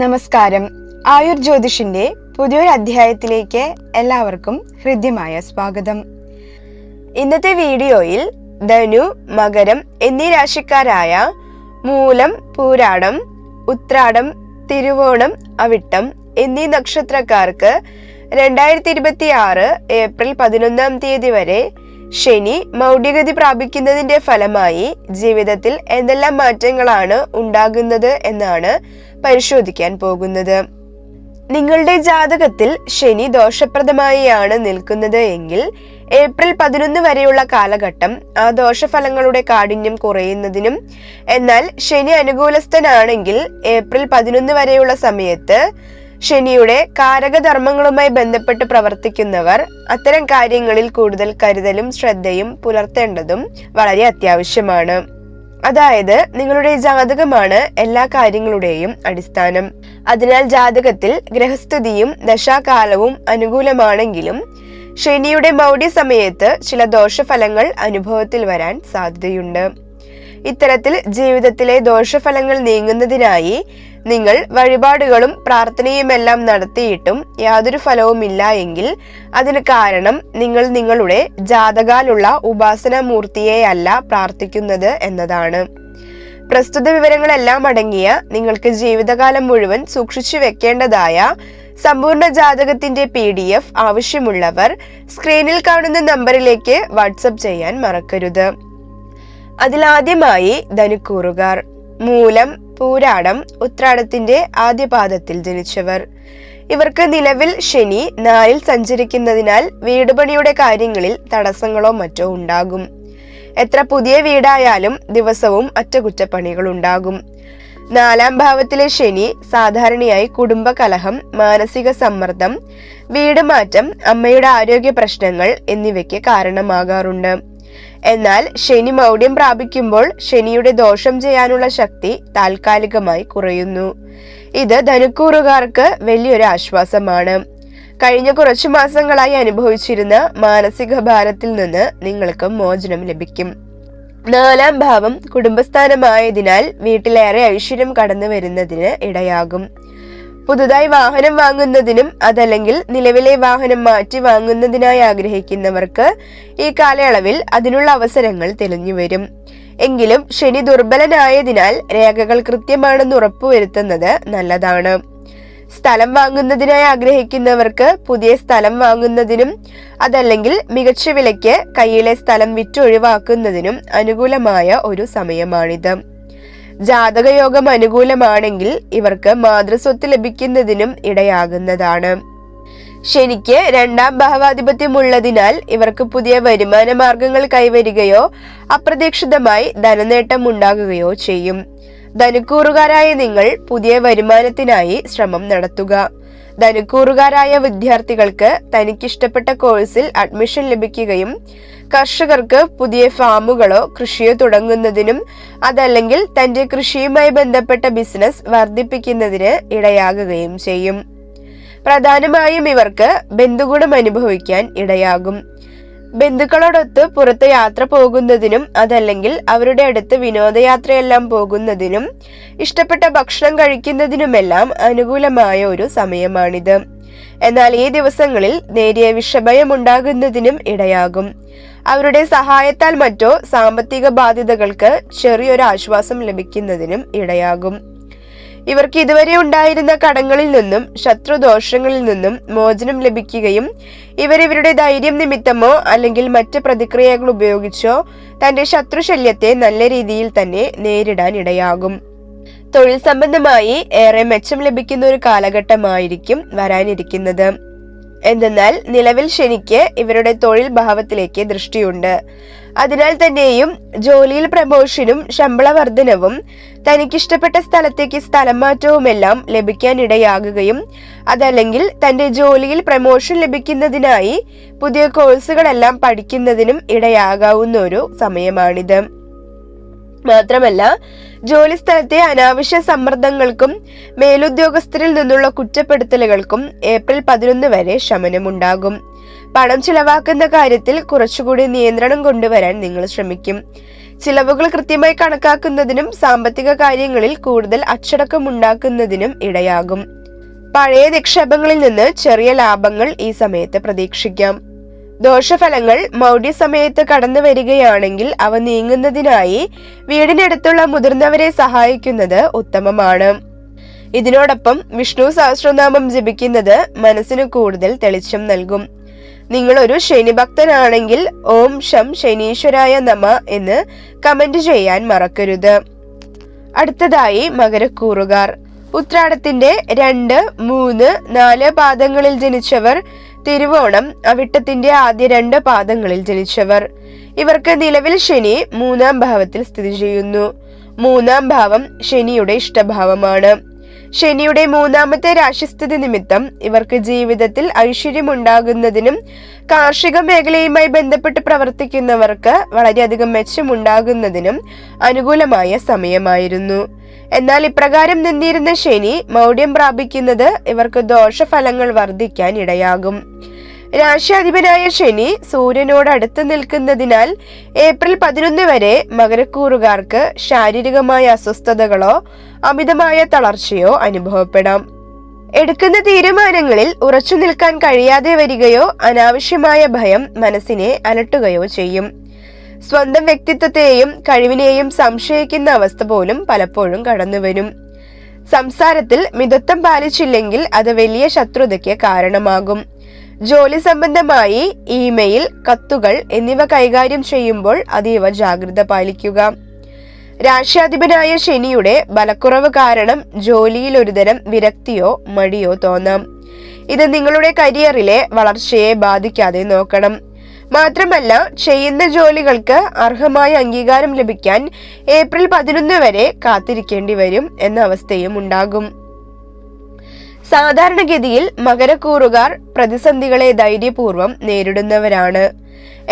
നമസ്കാരം. ആയുർ ജ്യോതിഷിന്റെ പുതിയൊരു അധ്യായത്തിലേക്ക് എല്ലാവർക്കും ഹൃദ്യമായ സ്വാഗതം. ഇന്നത്തെ വീഡിയോയിൽ ധനു, മകരം എന്നീ രാശിക്കാരായ മൂലം, പൂരാടം, ഉത്രാടം, തിരുവോണം, അവിട്ടം എന്നീ നക്ഷത്രക്കാർക്ക് 2026 ഏപ്രിൽ 11 വരെ ശനി മൗഢ്യഗതി പ്രാപിക്കുന്നതിന്റെ ഫലമായി ജീവിതത്തിൽ എന്തെല്ലാം മാറ്റങ്ങളാണ് ഉണ്ടാകുന്നത് എന്നാണ് പരിശോധിക്കാൻ പോകുന്നത്. നിങ്ങളുടെ ജാതകത്തിൽ ശനി ദോഷപ്രദമായാണ് നിൽക്കുന്നത് എങ്കിൽ ഏപ്രിൽ 11 വരെയുള്ള കാലഘട്ടം ആ ദോഷഫലങ്ങളുടെ കാഠിന്യം കുറയുന്നതിനും, എന്നാൽ ശനി അനുകൂലസ്ഥനാണെങ്കിൽ ഏപ്രിൽ 11 വരെയുള്ള സമയത്ത് ശനിയുടെ കാരകധർമ്മങ്ങളുമായി ബന്ധപ്പെട്ട് പ്രവർത്തിക്കുന്നവർ അത്തരം കാര്യങ്ങളിൽ കൂടുതൽ കരുതലും ശ്രദ്ധയും പുലർത്തേണ്ടതും വളരെ അത്യാവശ്യമാണ്. അതായത് നിങ്ങളുടെ ജാതകമാണ് എല്ലാ കാര്യങ്ങളുടെയും അടിസ്ഥാനം. അതിനാൽ ജാതകത്തിൽ ഗ്രഹസ്ഥിതിയും ദശാകാലവും അനുകൂലമാണെങ്കിലും ശനിയുടെ മൗഢ്യ സമയത്ത് ചില ദോഷഫലങ്ങൾ അനുഭവത്തിൽ വരാൻ സാധ്യതയുണ്ട്. ഇത്തരത്തിൽ ജീവിതത്തിലെ ദോഷഫലങ്ങൾ നീങ്ങുന്നതിനായി നിങ്ങൾ വഴിപാടുകളും പ്രാർത്ഥനയുമെല്ലാം നടത്തിയിട്ടും യാതൊരു ഫലവുമില്ല എങ്കിൽ അതിന് കാരണം നിങ്ങൾ നിങ്ങളുടെ ജാതകാലുള്ള ഉപാസനാമൂർത്തിയെ അല്ല പ്രാർത്ഥിക്കുന്നത് എന്നതാണ്. പ്രസ്തുത വിവരങ്ങളെല്ലാം അടങ്ങിയ നിങ്ങൾക്ക് ജീവിതകാലം മുഴുവൻ സൂക്ഷിച്ചു വെക്കേണ്ടതായ സമ്പൂർണ്ണ ജാതകത്തിന്റെ PDF ആവശ്യമുള്ളവർ സ്ക്രീനിൽ കാണുന്ന നമ്പറിലേക്ക് വാട്സപ്പ് ചെയ്യാൻ മറക്കരുത്. അതിലാദ്യമായി ധനുക്കൂറുകാർ. മൂലം, പൂരാടം, ഉത്രാടത്തിന്റെ ആദ്യപാദത്തിൽ ജനിച്ചവർ. ഇവർക്ക് നിലവിൽ ശനി 4-ൽ സഞ്ചരിക്കുന്നതിനാൽ വീടുപണിയുടെ കാര്യങ്ങളിൽ തടസ്സങ്ങളോ മറ്റോ ഉണ്ടാകും. എത്ര പുതിയ വീടായാലും ദിവസവും അറ്റകുറ്റപ്പണികൾ ഉണ്ടാകും. 4-ാം ഭാവത്തിലെ ശനി സാധാരണയായി കുടുംബകലഹം, മാനസിക സമ്മർദ്ദം, വീട് മാറ്റം, അമ്മയുടെ ആരോഗ്യ പ്രശ്നങ്ങൾ എന്നിവയ്ക്ക് കാരണമാകാറുണ്ട്. എന്നാൽ ശനി മൗഢ്യം പ്രാപിക്കുമ്പോൾ ശനിയുടെ ദോഷം ചെയ്യാനുള്ള ശക്തി താൽക്കാലികമായി കുറയുന്നു. ഇത് ധനുക്കൂറുകാർക്ക് വലിയൊരു ആശ്വാസമാണ്. കഴിഞ്ഞ കുറച്ചു മാസങ്ങളായി അനുഭവിച്ചിരുന്ന മാനസിക ഭാരത്തിൽ നിന്ന് നിങ്ങൾക്ക് മോചനം ലഭിക്കും. 4-ാം ഭാവം കുടുംബസ്ഥാനമായതിനാൽ വീട്ടിലേറെ ഐശ്വര്യം കടന്നു വരുന്നതിന് ഇടയാകും. പുതുതായി വാഹനം വാങ്ങുന്നതിനും അതല്ലെങ്കിൽ നിലവിലെ വാഹനം മാറ്റി വാങ്ങുന്നതിനായി ആഗ്രഹിക്കുന്നവർക്ക് ഈ കാലയളവിൽ അതിനുള്ള അവസരങ്ങൾ തെളിഞ്ഞു വരും. എങ്കിലും ശനി ദുർബലനായതിനാൽ രേഖകൾ കൃത്യമാണെന്ന് ഉറപ്പുവരുത്തുന്നത് നല്ലതാണ്. സ്ഥലം വാങ്ങുന്നതിനായി ആഗ്രഹിക്കുന്നവർക്ക് പുതിയ സ്ഥലം വാങ്ങുന്നതിനും അതല്ലെങ്കിൽ മികച്ച വിലയ്ക്ക് കയ്യിലെ സ്ഥലം വിറ്റൊഴിവാക്കുന്നതിനും അനുകൂലമായ ഒരു സമയമാണിത്. ജാതകയോഗം അനുകൂലമാണെങ്കിൽ ഇവർക്ക് മാതൃസ്വത്ത് ലഭിക്കുന്നതിനും ഇടയാകുന്നതാണ്. ശനിക്ക് 2-ാം ഭാവാധിപത്യം ഉള്ളതിനാൽ ഇവർക്ക് പുതിയ വരുമാന മാർഗങ്ങൾ കൈവരികയോ അപ്രതീക്ഷിതമായി ധനനേട്ടം ഉണ്ടാകുകയോ ചെയ്യും. ധനുക്കൂറുകാരായ നിങ്ങൾ പുതിയ വരുമാനത്തിനായി ശ്രമം നടത്തുക. ധനുക്കൂറുകാരായ വിദ്യാർത്ഥികൾക്ക് തനിക്കിഷ്ടപ്പെട്ട കോഴ്സിൽ അഡ്മിഷൻ ലഭിക്കുകയും കർഷകർക്ക് പുതിയ ഫാമുകളോ കൃഷിയോ തുടങ്ങുന്നതിനും അതല്ലെങ്കിൽ തന്റെ കൃഷിയുമായി ബന്ധപ്പെട്ട ബിസിനസ് വർദ്ധിപ്പിക്കുന്നതിന് ഇടയാകുകയും ചെയ്യും. പ്രധാനമായും ഇവർക്ക് ബന്ധുഗുണം അനുഭവിക്കാൻ ഇടയാകും. ബന്ധുക്കളോടൊത്ത് പുറത്ത് യാത്ര പോകുന്നതിനും അതല്ലെങ്കിൽ അവരുടെ അടുത്ത് വിനോദയാത്രയെല്ലാം പോകുന്നതിനും ഇഷ്ടപ്പെട്ട ഭക്ഷണം കഴിക്കുന്നതിനുമെല്ലാം അനുകൂലമായ ഒരു സമയമാണിത്. എന്നാൽ ഈ ദിവസങ്ങളിൽ നേരിയ വിഷഭയം ഉണ്ടാകുന്നതിനും ഇടയാകും. അവരുടെ സഹായത്താൽ മറ്റോ സാമ്പത്തിക ബാധ്യതകൾക്ക് ചെറിയൊരു ആശ്വാസം ലഭിക്കുന്നതിനും ഇടയാകും. ഇവർക്ക് ഇതുവരെ ഉണ്ടായിരുന്ന കടങ്ങളിൽ നിന്നും ശത്രുദോഷങ്ങളിൽ നിന്നും മോചനം ലഭിക്കുകയും ഇവരുടെ ധൈര്യം നിമിത്തമോ അല്ലെങ്കിൽ മറ്റ് പ്രതിക്രിയകൾ ഉപയോഗിച്ചോ തന്റെ ശത്രുശല്യത്തെ നല്ല രീതിയിൽ തന്നെ നേരിടാൻ ഇടയാകും. തൊഴിൽ സംബന്ധമായി ഏറെ മെച്ചം ലഭിക്കുന്ന ഒരു കാലഘട്ടമായിരിക്കും വരാനിരിക്കുന്നത്. എന്തെന്നാൽ നിലവിൽ ശനിക്ക് ഇവരുടെ തൊഴിൽ ഭാവത്തിലേക്ക് ദൃഷ്ടിയുണ്ട്. അതിനാൽ തന്നെയും ജോലിയിൽ പ്രമോഷനും ശമ്പള വർധനവും തനിക്കിഷ്ടപ്പെട്ട സ്ഥലത്തേക്ക് സ്ഥലം മാറ്റവുമെല്ലാം ലഭിക്കാൻ ഇടയാകുകയും അതല്ലെങ്കിൽ തന്റെ ജോലിയിൽ പ്രമോഷൻ ലഭിക്കുന്നതിനായി പുതിയ കോഴ്സുകളെല്ലാം പഠിക്കുന്നതിനും ഇടയാകാവുന്ന ഒരു സമയമാണിത്. മാത്രമല്ല ജോലി സ്ഥലത്തെ അനാവശ്യ സമ്മർദ്ദങ്ങൾക്കും മേലുദ്യോഗസ്ഥരിൽ നിന്നുള്ള കുറ്റപ്പെടുത്തലുകൾക്കും ഏപ്രിൽ 11 വരെ ശമനമുണ്ടാകും. പണം ചിലവാക്കുന്ന കാര്യത്തിൽ കുറച്ചുകൂടി നിയന്ത്രണം കൊണ്ടുവരാൻ നിങ്ങൾ ശ്രമിക്കും. ചിലവുകൾ കൃത്യമായി കണക്കാക്കുന്നതിനും സാമ്പത്തിക കാര്യങ്ങളിൽ കൂടുതൽ അച്ചടക്കം ഉണ്ടാക്കുന്നതിനും ഇടയാകും. പഴയ നിക്ഷേപങ്ങളിൽ നിന്ന് ചെറിയ ലാഭങ്ങൾ ഈ സമയത്ത് പ്രതീക്ഷിക്കാം. ദോഷഫലങ്ങൾ മൗഢ്യ സമയത്ത് കടന്നു വരികയാണെങ്കിൽ അവ നീങ്ങുന്നതിനായി വീടിനടുത്തുള്ള മുതിർന്നവരെ സഹായിക്കുന്നത് ഉത്തമമാണ്. ഇതിനോടൊപ്പം വിഷ്ണു സഹസ്രനാമം ജപിക്കുന്നത് മനസ്സിന് കൂടുതൽ തെളിച്ചം നൽകും. നിങ്ങളൊരു ശനി ഭക്തനാണെങ്കിൽ ഓം ശം ശനീശ്വരായ നമ എന്ന് കമന്റ് ചെയ്യാൻ മറക്കരുത്. അടുത്തതായി മകരക്കൂറുകാർ. ഉത്രാടത്തിന്റെ 2, 3, 4 പാദങ്ങളിൽ ജനിച്ചവർ, തിരുവോണം, അവിട്ടത്തിന്റെ ആദ്യ 2 പാദങ്ങളിൽ ജനിച്ചവർ. ഇവർക്ക് നിലവിൽ ശനി 3-ാം ഭാവത്തിൽ സ്ഥിതി ചെയ്യുന്നു. 3-ാം ഭാവം ശനിയുടെ ഇഷ്ടഭാവമാണ്. ശനിയുടെ 3ാമത്തെ രാശിസ്ഥിതി നിമിത്തം ഇവർക്ക് ജീവിതത്തിൽ ഐശ്വര്യമുണ്ടാകുന്നതിനും കാർഷിക മേഖലയുമായി ബന്ധപ്പെട്ട് പ്രവർത്തിക്കുന്നവർക്ക് വളരെയധികം മെച്ചമുണ്ടാകുന്നതിനും അനുകൂലമായ സമയമായിരുന്നു. എന്നാൽ ഇപ്രകാരം നിന്നിരുന്ന ശനി മൗഢ്യം പ്രാപിക്കുന്നത് ഇവർക്ക് ദോഷഫലങ്ങൾ വർദ്ധിക്കാൻ ഇടയാകും. രാശ്യാധിപനായ ശനി സൂര്യനോട് അടുത്ത് നിൽക്കുന്നതിനാൽ ഏപ്രിൽ 11 വരെ മകരക്കൂറുകാർക്ക് ശാരീരികമായ അസ്വസ്ഥതകളോ അമിതമായ തളർച്ചയോ അനുഭവപ്പെടാം. എടുക്കുന്ന തീരുമാനങ്ങളിൽ ഉറച്ചു നിൽക്കാൻ കഴിയാതെ വരികയോ അനാവശ്യമായ ഭയം മനസ്സിനെ അലട്ടുകയോ ചെയ്യും. സ്വന്തം വ്യക്തിത്വത്തെയും കഴിവിനെയും സംശയിക്കുന്ന അവസ്ഥ പോലും പലപ്പോഴും കടന്നുവരും. സംസാരത്തിൽ മിതത്വം പാലിച്ചില്ലെങ്കിൽ അത് വലിയ ശത്രുതയ്ക്ക് കാരണമാകും. ജോലി സംബന്ധമായി ഇമെയിൽ, കത്തുകൾ എന്നിവ കൈകാര്യം ചെയ്യുമ്പോൾ അതീവ ജാഗ്രത പാലിക്കുക. രാശ്യാധിപനായ ശനിയുടെ ബലക്കുറവ് കാരണം ജോലിയിൽ ഒരുതരം വിരക്തിയോ മടിയോ തോന്നാം. ഇത് നിങ്ങളുടെ കരിയറിലെ വളർച്ചയെ ബാധിക്കാതെ നോക്കണം. മാത്രമല്ല, ചെയ്യുന്ന ജോലികൾക്ക് അർഹമായ അംഗീകാരം ലഭിക്കാൻ ഏപ്രിൽ 11 വരെ കാത്തിരിക്കേണ്ടി വരും എന്ന അവസ്ഥയും ഉണ്ടാകും. സാധാരണഗതിയിൽ മകരക്കൂറുകാർ പ്രതിസന്ധികളെ ധൈര്യപൂർവ്വം നേരിടുന്നവരാണ്.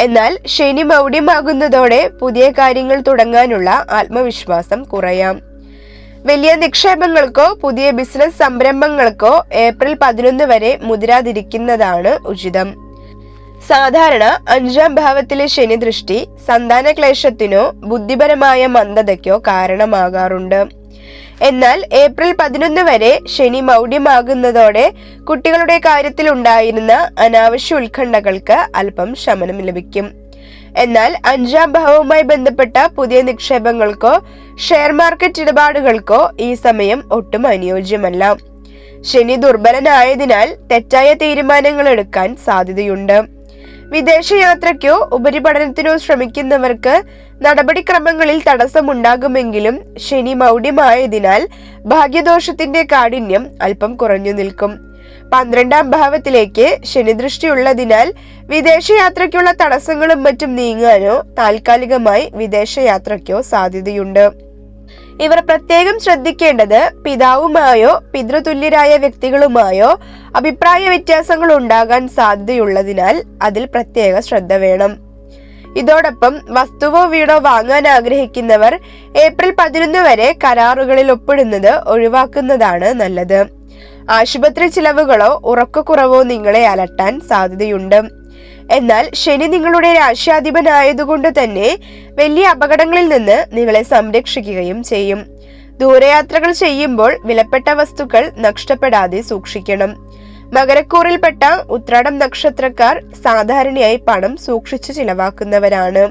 എന്നാൽ ശനി മൗഢ്യമാകുന്നതോടെ പുതിയ കാര്യങ്ങൾ തുടങ്ങാനുള്ള ആത്മവിശ്വാസം കുറയാം. വലിയ നിക്ഷേപങ്ങൾക്കോ പുതിയ ബിസിനസ് സംരംഭങ്ങൾക്കോ ഏപ്രിൽ 11 വരെ മുതിരാതിരിക്കുന്നതാണ് ഉചിതം. സാധാരണ 5-ാം ഭാവത്തിലെ ശനി ദൃഷ്ടി സന്താന ക്ലേശത്തിനോ ബുദ്ധിപരമായ മന്ദതയ്ക്കോ കാരണമാകാറുണ്ട്. എന്നാൽ ഏപ്രിൽ 11 വരെ ശനി മൗഢ്യമാകുന്നതോടെ കുട്ടികളുടെ കാര്യത്തിൽ ഉണ്ടായിരുന്ന അനാവശ്യ ഉത്കണ്ഠകൾക്ക് അല്പം ശമനം ലഭിക്കും. എന്നാൽ 5-ാം ഭാവവുമായി ബന്ധപ്പെട്ട പുതിയ നിക്ഷേപങ്ങൾക്കോ ഷെയർ മാർക്കറ്റ് ഇടപാടുകൾക്കോ ഈ സമയം ഒട്ടും അനുയോജ്യമല്ല. ശനി ദുർബലനായതിനാൽ തെറ്റായ തീരുമാനങ്ങൾ എടുക്കാൻ സാധ്യതയുണ്ട്. വിദേശയാത്രയ്ക്കോ ഉപരിപഠനത്തിനോ ശ്രമിക്കുന്നവർക്ക് നടപടിക്രമങ്ങളിൽ തടസ്സമുണ്ടാകുമെങ്കിലും ശനി മൗഢ്യമായതിനാൽ ഭാഗ്യദോഷത്തിന്റെ കാഠിന്യം അല്പം കുറഞ്ഞു നിൽക്കും. 12-ാം ഭാവത്തിലേക്ക് ശനിദൃഷ്ടി ഉള്ളതിനാൽ വിദേശയാത്രയ്ക്കുള്ള തടസ്സങ്ങളും മറ്റും നീങ്ങാനോ താൽക്കാലികമായി വിദേശയാത്രയ്ക്കോ സാധ്യതയുണ്ട്. ഇവർ പ്രത്യേകം ശ്രദ്ധിക്കേണ്ടത് പിതാവുമായോ പിതൃതുല്യരായ വ്യക്തികളുമായോ അഭിപ്രായ വ്യത്യാസങ്ങൾ ഉണ്ടാകാൻ സാധ്യതയുള്ളതിനാൽ അതിൽ പ്രത്യേക ശ്രദ്ധ വേണം. ഇതോടൊപ്പം വസ്തുവോ വീടോ വാങ്ങാൻ ആഗ്രഹിക്കുന്നവർ ഏപ്രിൽ 11 വരെ കരാറുകളിൽ ഒപ്പിടുന്നത് ഒഴിവാക്കുന്നതാണ് നല്ലത്. ആശുപത്രി ചിലവുകളോ ഉറക്കക്കുറവോ നിങ്ങളെ അലട്ടാൻ സാധ്യതയുണ്ട്. എന്നാൽ ശനി നിങ്ങളുടെ രാശ്യാധിപനായതുകൊണ്ട് തന്നെ വലിയ അപകടങ്ങളിൽ നിന്ന് നിങ്ങളെ സംരക്ഷിക്കുകയും ചെയ്യും. ദൂരയാത്രകൾ ചെയ്യുമ്പോൾ വിലപ്പെട്ട വസ്തുക്കൾ നഷ്ടപ്പെടാതെ സൂക്ഷിക്കണം. മകരക്കൂറിൽപ്പെട്ട ഉത്രാടം നക്ഷത്രക്കാർ സാധാരണയായി പണം സൂക്ഷിച്ചു ചിലവാക്കുന്നവരാണ്.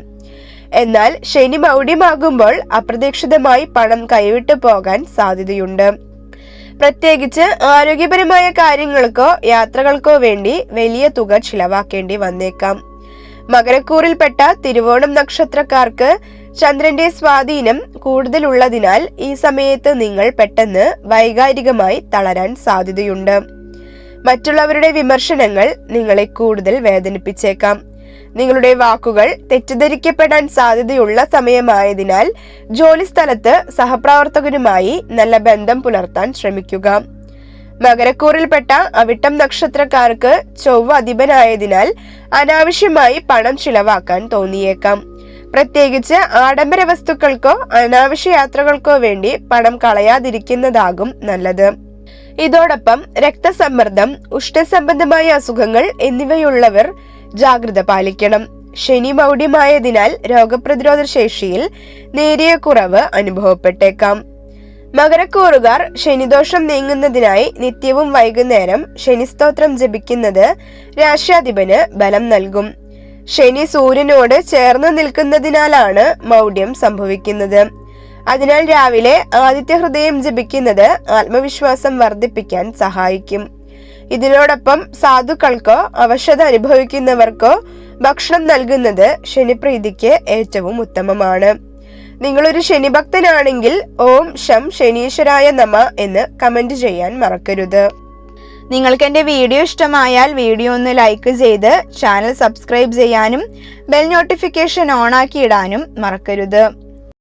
എന്നാൽ ശനി മൗഢ്യമാകുമ്പോൾ അപ്രതീക്ഷിതമായി പണം കൈവിട്ടു പോകാൻ സാധ്യതയുണ്ട്. പ്രത്യേകിച്ച് ആരോഗ്യപരമായ കാര്യങ്ങൾക്കോ യാത്രകൾക്കോ വേണ്ടി വലിയ തുക ചിലവാക്കേണ്ടി വന്നേക്കാം. മകരക്കൂറിൽപ്പെട്ട തിരുവോണം നക്ഷത്രക്കാർക്ക് ചന്ദ്രന്റെ സ്വാധീനം കൂടുതലുള്ളതിനാൽ ഈ സമയത്ത് നിങ്ങൾ പെട്ടെന്ന് വൈകാരികമായി തളരാൻ സാധ്യതയുണ്ട്. മറ്റുള്ളവരുടെ വിമർശനങ്ങൾ നിങ്ങളെ കൂടുതൽ വേദനിപ്പിച്ചേക്കാം. നിങ്ങളുടെ വാക്കുകൾ തെറ്റിദ്ധരിക്കപ്പെടാൻ സാധ്യതയുള്ള സമയമായതിനാൽ ജോലിസ്ഥലത്ത് സഹപ്രവർത്തകരുമായി നല്ല ബന്ധം പുലർത്താൻ ശ്രമിക്കുക. മകരക്കൂറിൽപ്പെട്ട അവിട്ടം നക്ഷത്രക്കാർക്ക് ചൊവ്വ അധിപനായതിനാൽ അനാവശ്യമായി പണം ചിലവാക്കാൻ തോന്നിയേക്കാം. പ്രത്യേകിച്ച് ആഡംബര വസ്തുക്കൾക്കോ അനാവശ്യ യാത്രകൾക്കോ വേണ്ടി പണം കളയാതിരിക്കുന്നതാകും നല്ലത്. ഇതോടൊപ്പം രക്തസമ്മർദ്ദം, ഉഷ്ണസംബന്ധമായ അസുഖങ്ങൾ എന്നിവയുള്ളവർ ജാഗ്രത പാലിക്കണം. ശനി മൗഢ്യമായതിനാൽ രോഗപ്രതിരോധ ശേഷിയിൽ നേരിയ കുറവ് അനുഭവപ്പെട്ടേക്കാം. മകരക്കൂറുകാർ ശനിദോഷം നീങ്ങുന്നതിനായി നിത്യവും വൈകുന്നേരം ശനിസ്തോത്രം ജപിക്കുന്നത് രാശ്യാധിപന് ബലം നൽകും. ശനി സൂര്യനോട് ചേർന്ന് നിൽക്കുന്നതിനാലാണ് മൗഢ്യം സംഭവിക്കുന്നത്. അതിനാൽ രാവിലെ ആദിത്യഹൃദയം ജപിക്കുന്നത് ആത്മവിശ്വാസം വർദ്ധിപ്പിക്കാൻ സഹായിക്കും. ഇതിനോടൊപ്പം സാധുക്കൾക്കോ അവശത അനുഭവിക്കുന്നവർക്കോ ഭക്ഷണം നൽകുന്നത് ശനിപ്രീതിക്ക് ഏറ്റവും ഉത്തമമാണ്. നിങ്ങളൊരു ശനിഭക്തനാണെങ്കിൽ ഓം ശം ശനീശ്വരായ നമ എന്ന് കമന്റ് ചെയ്യാൻ മറക്കരുത്. നിങ്ങൾക്ക് എൻ്റെ വീഡിയോ ഇഷ്ടമായാൽ വീഡിയോ ഒന്ന് ലൈക്ക് ചെയ്ത് ചാനൽ സബ്സ്ക്രൈബ് ചെയ്യാനും ബെൽ നോട്ടിഫിക്കേഷൻ ഓൺ ആക്കി ഇടാനും മറക്കരുത്.